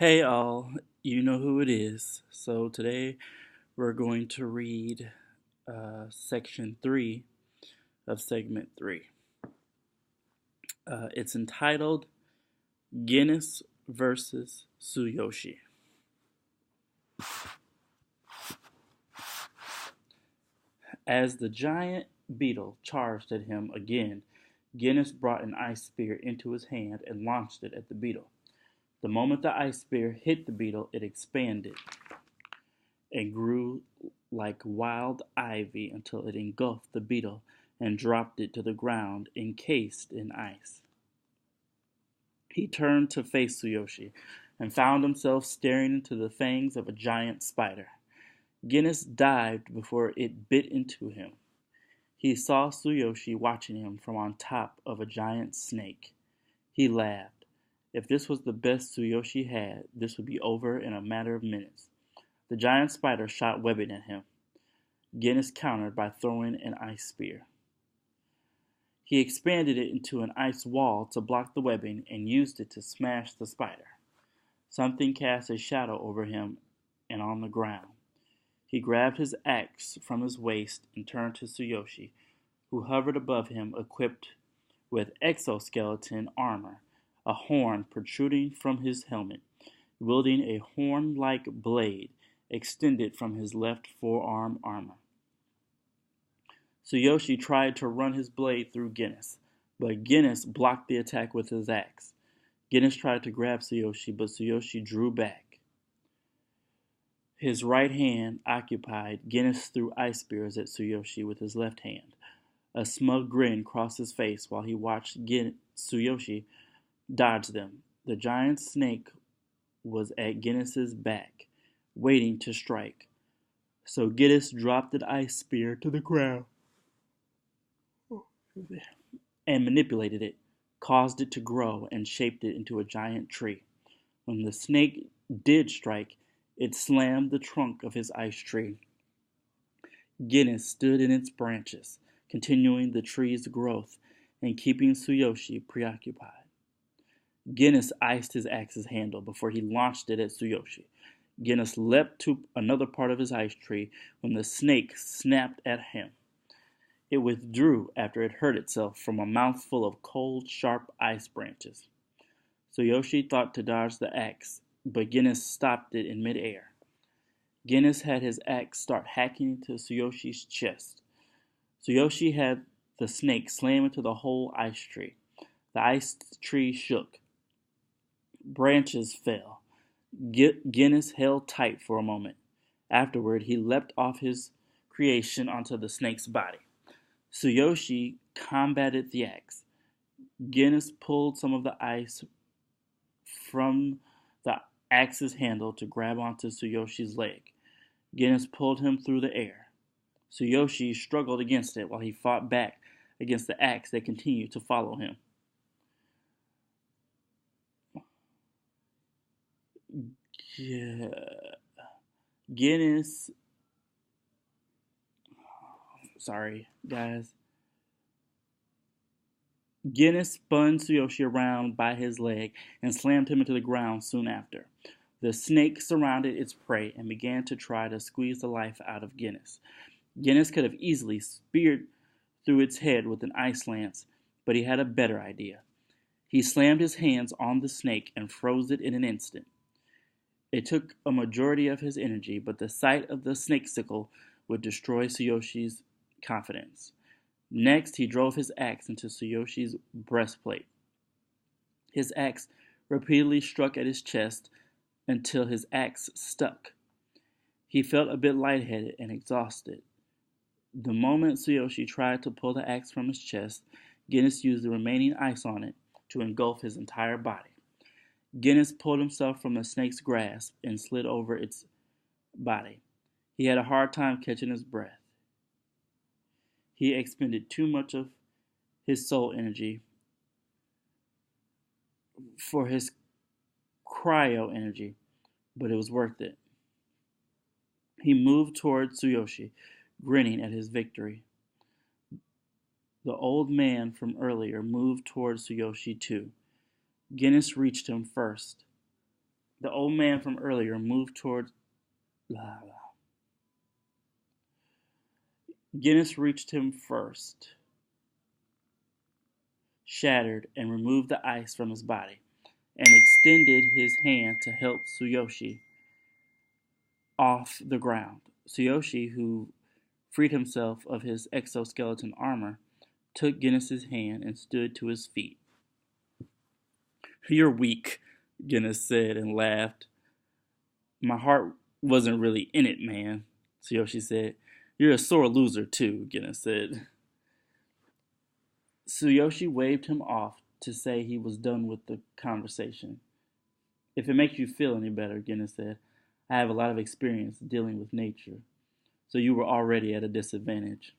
Hey all, you know who it is. So today we're going to read section 3 of segment 3. It's entitled Guinness versus Tsuyoshi. As the giant beetle charged at him again, Guinness brought an ice spear into his hand and launched it at the beetle. The moment the ice spear hit the beetle, it expanded and grew like wild ivy until it engulfed the beetle and dropped it to the ground encased in ice. He turned to face Tsuyoshi and found himself staring into the fangs of a giant spider. Guinness dived before it bit into him. He saw Tsuyoshi watching him from on top of a giant snake. He laughed. If this was the best Tsuyoshi had, this would be over in a matter of minutes. The giant spider shot webbing at him. Guinness countered by throwing an ice spear. He expanded it into an ice wall to block the webbing and used it to smash the spider. Something cast a shadow over him and on the ground. He grabbed his axe from his waist and turned to Tsuyoshi, who hovered above him equipped with exoskeleton armor, a horn protruding from his helmet, wielding a horn-like blade extended from his left forearm armor. Tsuyoshi tried to run his blade through Guinness, but Guinness blocked the attack with his axe. Guinness tried to grab Tsuyoshi, but Tsuyoshi drew back. His right hand occupied, Guinness threw ice spears at Tsuyoshi with his left hand. A smug grin crossed his face while he watched Tsuyoshi dodge them. The giant snake was at Guinness's back, waiting to strike. So Guinness dropped the ice spear to the ground and manipulated it, caused it to grow, and shaped it into a giant tree. When the snake did strike, it slammed the trunk of his ice tree. Guinness stood in its branches, continuing the tree's growth and keeping Tsuyoshi preoccupied. Guinness iced his axe's handle before he launched it at Tsuyoshi. Guinness leapt to another part of his ice tree when the snake snapped at him. It withdrew after it hurt itself from a mouthful of cold, sharp ice branches. Tsuyoshi thought to dodge the axe, but Guinness stopped it in midair. Guinness had his axe start hacking into Tsuyoshi's chest. Tsuyoshi had the snake slam into the whole ice tree. The ice tree shook. Branches fell. Guinness held tight for a moment. Afterward, he leapt off his creation onto the snake's body. Tsuyoshi combated the axe. Guinness pulled some of the ice from the axe's handle to grab onto Tsuyoshi's leg. Guinness pulled him through the air. Tsuyoshi struggled against it while he fought back against the axe that continued to follow him. Guinness. Sorry, guys. Guinness spun Tsuyoshi around by his leg and slammed him into the ground soon after. The snake surrounded its prey and began to try to squeeze the life out of Guinness. Guinness could have easily speared through its head with an ice lance, but he had a better idea. He slammed his hands on the snake and froze it in an instant. It took a majority of his energy, but the sight of the snake sickle would destroy Tsuyoshi's confidence. Next, he drove his axe into Tsuyoshi's breastplate. His axe repeatedly struck at his chest until his axe stuck. He felt a bit lightheaded and exhausted. The moment Tsuyoshi tried to pull the axe from his chest, Guinness used the remaining ice on it to engulf his entire body. Guinness pulled himself from the snake's grasp and slid over its body. He had a hard time catching his breath. He expended too much of his soul energy for his cryo energy, but it was worth it. He moved toward Tsuyoshi, grinning at his victory. The old man from earlier moved toward Tsuyoshi too. Guinness reached him first, The old man from earlier moved towards. Guinness reached him first, shattered, and removed the ice from his body, and extended his hand to help Tsuyoshi off the ground. Tsuyoshi, who freed himself of his exoskeleton armor, took Guinness's hand and stood to his feet. "You're weak," Guinness said and laughed. "My heart wasn't really in it, man," Tsuyoshi said. "You're a sore loser, too," Guinness said. Tsuyoshi waved him off to say he was done with the conversation. "If it makes you feel any better," Guinness said, "I have a lot of experience dealing with nature, so you were already at a disadvantage."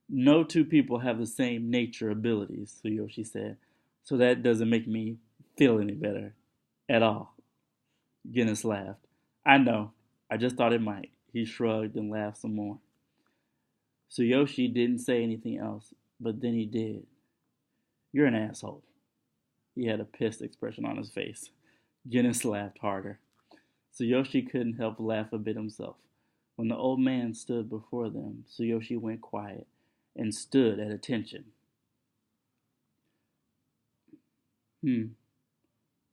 "No two people have the same nature abilities," Tsuyoshi said, "so that doesn't make me feel any better at all." Guinness laughed. "I know. I just thought it might." He shrugged and laughed some more. Tsuyoshi didn't say anything else, but then he did. "You're an asshole." He had a pissed expression on his face. Guinness laughed harder. Tsuyoshi couldn't help laugh a bit himself. When the old man stood before them, Tsuyoshi went quiet and stood at attention.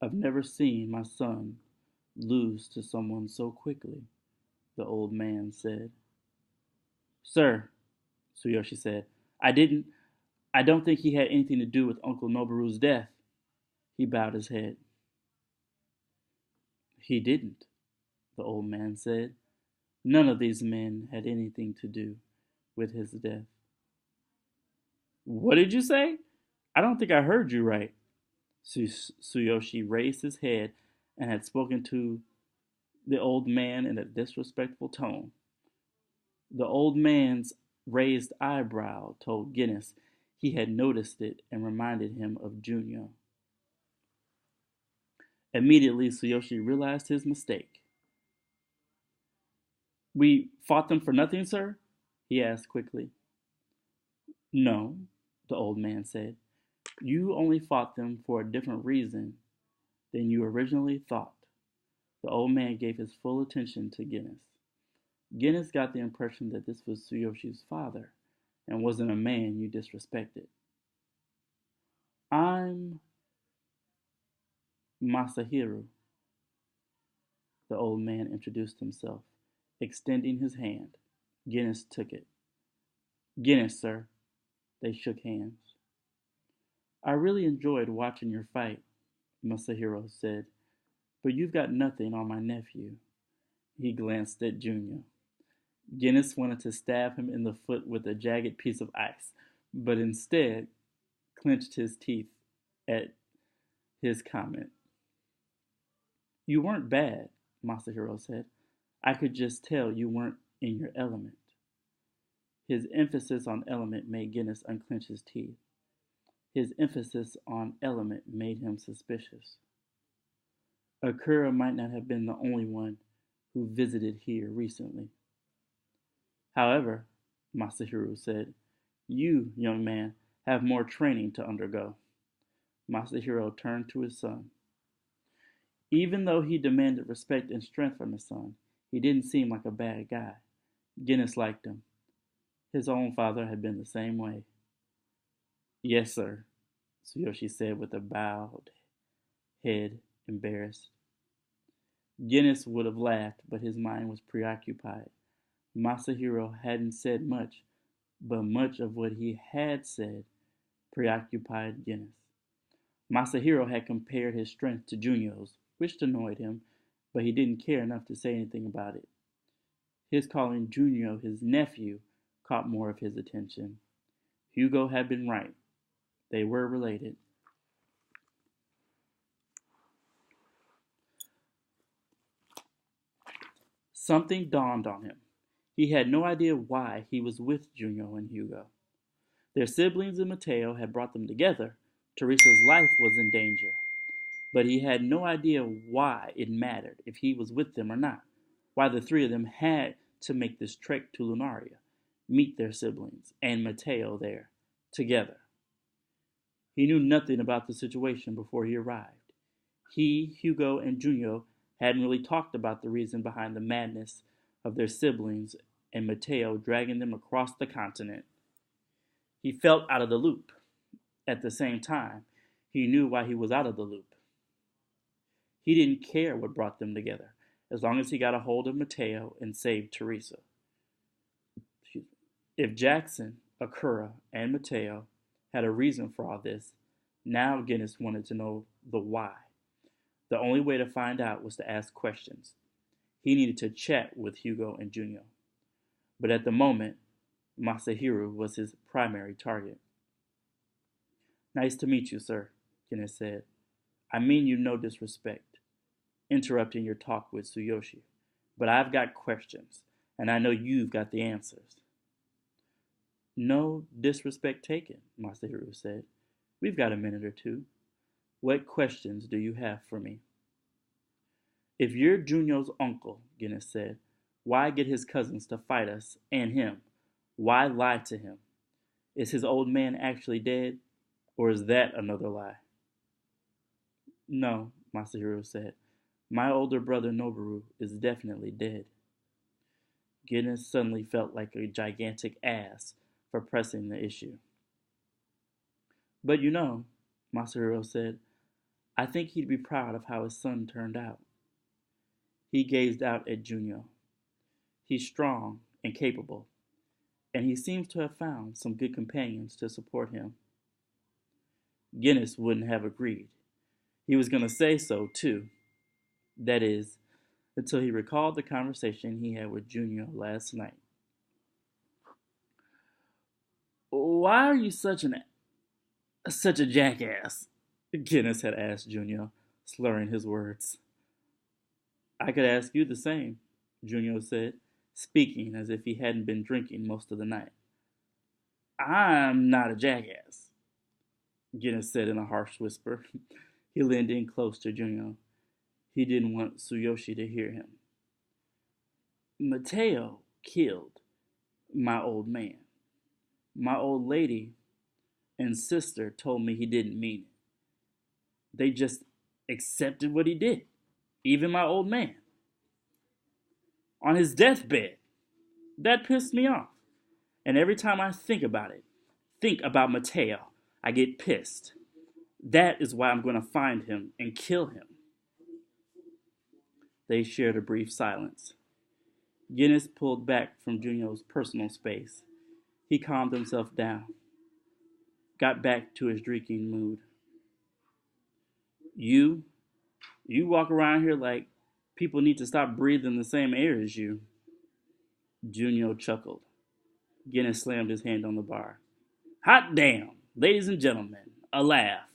"I've never seen my son lose to someone so quickly," the old man said. "Sir," Tsuyoshi said, I don't think he had anything to do with Uncle Noboru's death." He bowed his head. "He didn't," the old man said. "None of these men had anything to do with his death." "What did you say? I don't think I heard you right." Tsuyoshi raised his head and had spoken to the old man in a disrespectful tone. The old man's raised eyebrow told Guinness he had noticed it and reminded him of Junyo. Immediately, Tsuyoshi realized his mistake. "We fought them for nothing, sir?" he asked quickly. "No," the old man said. "You only fought them for a different reason than you originally thought." The old man gave his full attention to Guinness. Guinness got the impression that this was Tsuyoshi's father and wasn't a man you disrespected. "I'm Masahiro," the old man introduced himself, extending his hand. Guinness took it. "Guinness, sir." They shook hands. "I really enjoyed watching your fight," Masahiro said, "but you've got nothing on my nephew." He glanced at Junyo. Guinness wanted to stab him in the foot with a jagged piece of ice, but instead clenched his teeth at his comment. "You weren't bad," Masahiro said. "I could just tell you weren't in your element." His emphasis on element made Guinness unclench his teeth. His emphasis on element made him suspicious. Akira might not have been the only one who visited here recently. "However," Masahiro said, "you, young man, have more training to undergo." Masahiro turned to his son. Even though he demanded respect and strength from his son, he didn't seem like a bad guy. Guinness liked him. His own father had been the same way. "Yes, sir," Tsuyoshi said with a bowed head, embarrassed. Guinness would have laughed, but his mind was preoccupied. Masahiro hadn't said much, but much of what he had said preoccupied Guinness. Masahiro had compared his strength to Junyo's, which annoyed him, but he didn't care enough to say anything about it. His calling Junyo his nephew caught more of his attention. Hugo had been right. They were related. Something dawned on him. He had no idea why he was with Junyo and Hugo. Their siblings and Mateo had brought them together. Teresa's life was in danger. But he had no idea why it mattered if he was with them or not. Why the three of them had to make this trek to Lunaria, meet their siblings, and Mateo there, together. He knew nothing about the situation before he arrived. He, Hugo, and Junio hadn't really talked about the reason behind the madness of their siblings and Matteo dragging them across the continent. He felt out of the loop. At the same time, he knew why he was out of the loop. He didn't care what brought them together, as long as he got a hold of Matteo and saved Teresa. If Jackson, Akura, and Matteo had a reason for all this, now Guinness wanted to know the why. The only way to find out was to ask questions. He needed to chat with Hugo and Junio. But at the moment, Masahiro was his primary target. Nice to meet you, sir, Guinness said. I mean you no disrespect, interrupting your talk with Tsuyoshi. But I've got questions, and I know you've got the answers. No disrespect taken, Masahiro said. We've got a minute or two. What questions do you have for me? If you're Junio's uncle, Guinness said, why get his cousins to fight us and him? Why lie to him? Is his old man actually dead? Or is that another lie? No, Masahiro said. My older brother Noboru is definitely dead. Guinness suddenly felt like a gigantic ass for pressing the issue. But you know, Masahiro said, I think he'd be proud of how his son turned out. He gazed out at Junio. He's strong and capable, and he seems to have found some good companions to support him. Guinness wouldn't have agreed. He was going to say so, too. That is, until he recalled the conversation he had with Junio last night. Why are you such a jackass? Guinness had asked Junio, slurring his words. I could ask you the same, Junio said, speaking as if he hadn't been drinking most of the night. I'm not a jackass, Guinness said in a harsh whisper. He leaned in close to Junio. He didn't want Tsuyoshi to hear him. Matteo killed my old man. My old lady and sister told me he didn't mean it. They just accepted what he did, even my old man. On his deathbed. That pissed me off. And every time I think about Matteo, I get pissed. That is why I'm going to find him and kill him. They shared a brief silence. Guinness pulled back from Junio's personal space. He calmed himself down, got back to his drinking mood. You walk around here like people need to stop breathing the same air as you. Junio chuckled. Guinness slammed his hand on the bar. Hot damn, ladies and gentlemen, a laugh.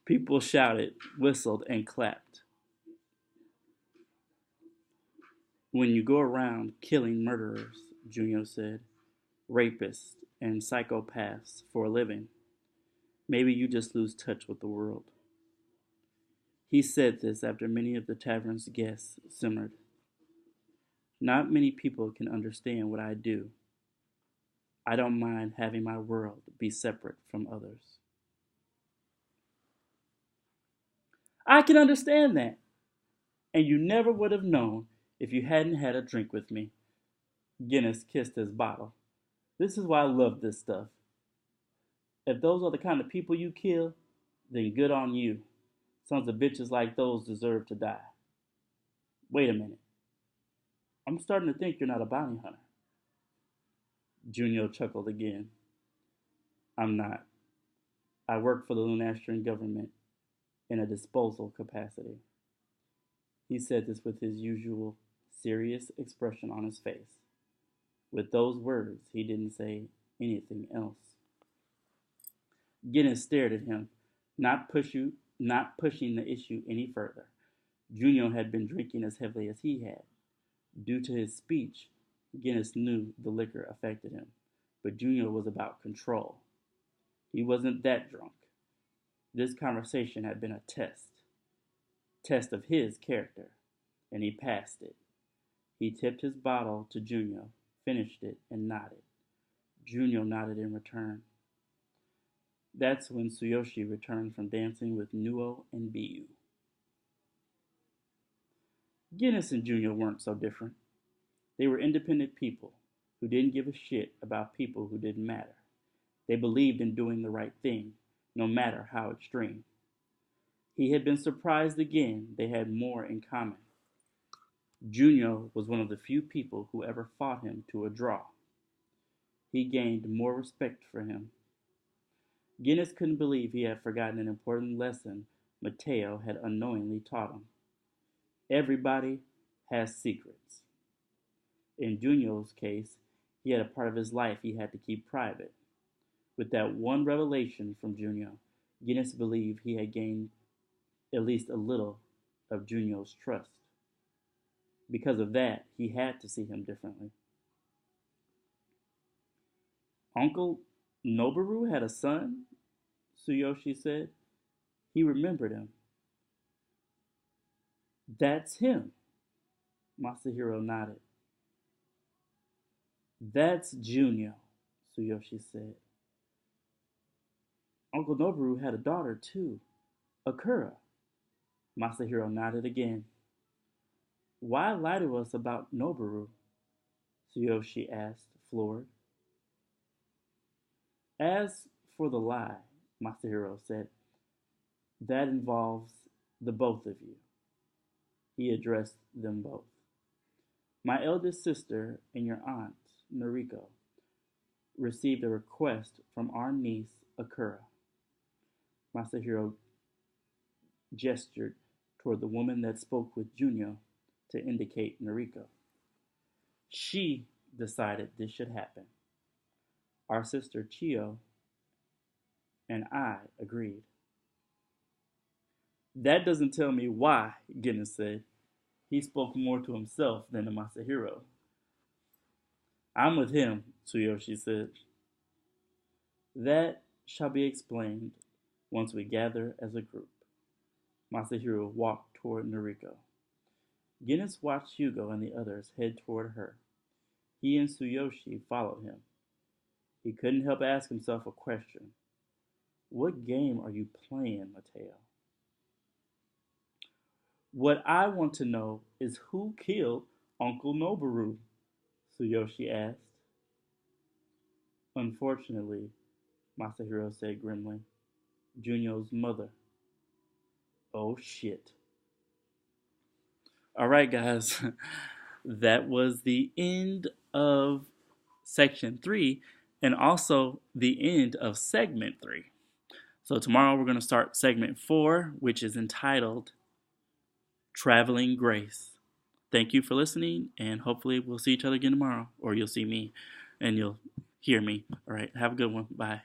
People shouted, whistled, and clapped. When you go around killing murderers, Junio said, rapists and psychopaths for a living, maybe you just lose touch with the world. He said this after many of the tavern's guests simmered. Not many people can understand what I do. I don't mind having my world be separate from others. I can understand that. And you never would have known if you hadn't had a drink with me. Guinness kissed his bottle. This is why I love this stuff. If those are the kind of people you kill, then good on you. Sons of bitches like those deserve to die. Wait a minute. I'm starting to think you're not a bounty hunter. Junio chuckled again. I'm not. I work for the Lunastrian government in a disposal capacity. He said this with his usual serious expression on his face. With those words, he didn't say anything else. Guinness stared at him, not pushing the issue any further. Junio had been drinking as heavily as he had. Due to his speech, Guinness knew the liquor affected him, but Junio was about control. He wasn't that drunk. This conversation had been a test of his character, and he passed it. He tipped his bottle to Junio, finished it, and nodded. Junio nodded in return. That's when Tsuyoshi returned from dancing with Nuo and Biyu. Guinness and Junior weren't so different. They were independent people who didn't give a shit about people who didn't matter. They believed in doing the right thing, no matter how extreme. He had been surprised again they had more in common. Junior was one of the few people who ever fought him to a draw. He gained more respect for him. Guinness couldn't believe he had forgotten an important lesson Matteo had unknowingly taught him. Everybody has secrets. In Junior's case, he had a part of his life he had to keep private. With that one revelation from Junior, Guinness believed he had gained at least a little of Junior's trust. Because of that, he had to see him differently. Uncle Noboru had a son, Tsuyoshi said. He remembered him. That's him, Masahiro nodded. That's Junior, Tsuyoshi said. Uncle Noboru had a daughter, too, Akura. Masahiro nodded again. Why lie to us about Noboru? Tsuyoshi asked, floored. As for the lie, Masahiro said, that involves the both of you. He addressed them both. My eldest sister and your aunt, Noriko, received a request from our niece, Akura. Masahiro gestured toward the woman that spoke with Junior to indicate Noriko. She decided this should happen. Our sister Chiyo and I agreed. That doesn't tell me why, Guinness said. He spoke more to himself than to Masahiro. I'm with him, Tsuyoshi said. That shall be explained once we gather as a group. Masahiro walked toward Noriko. Guinness watched Hugo and the others head toward her. He and Tsuyoshi followed him. He couldn't help ask himself a question. What game are you playing, Matteo? What I want to know is who killed Uncle Noboru, Tsuyoshi asked. Unfortunately, Masahiro said grimly, Junyo's mother. Oh shit. Alright guys, that was the end of section 3 and also the end of segment 3. So tomorrow we're going to start segment 4, which is entitled Traveling Grace. Thank you for listening, and hopefully we'll see each other again tomorrow, or you'll see me and you'll hear me. All right, have a good one. Bye.